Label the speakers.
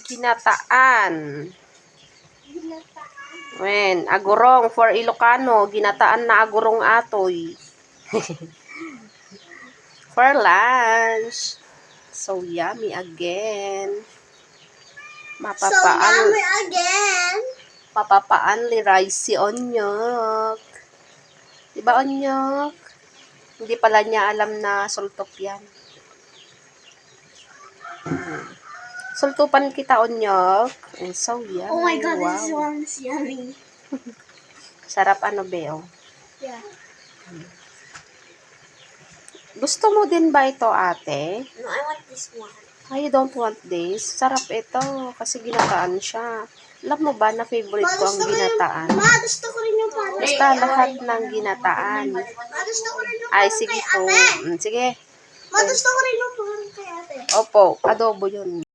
Speaker 1: Ginataan. Wen, agurong for Ilocano, ginataan na agurong atoy. For lunch. So yummy again. Mapapaan. Papapaan li rice si Onyok. Diba Onyok? Hindi pala niya alam na sultok yan. Sultupan kita Onyok. And so yummy.
Speaker 2: Oh my god,
Speaker 1: wow.
Speaker 2: this one's yummy.
Speaker 1: Sarap ano Beo?
Speaker 2: Yeah.
Speaker 1: Gusto mo din ba ito ate?
Speaker 2: No, I want this one.
Speaker 1: You don't want this? Sarap ito kasi ginataan siya. Alam mo ba na favorite ko ang ginataan?
Speaker 2: Gusto ko rin yung parang.
Speaker 1: Basta lahat ng ginataan.
Speaker 2: Gusto ko rin yung
Speaker 1: Ay, sige po. Sige.
Speaker 2: Gusto ko rin yung parang kay ate.
Speaker 1: Opo, adobo yun.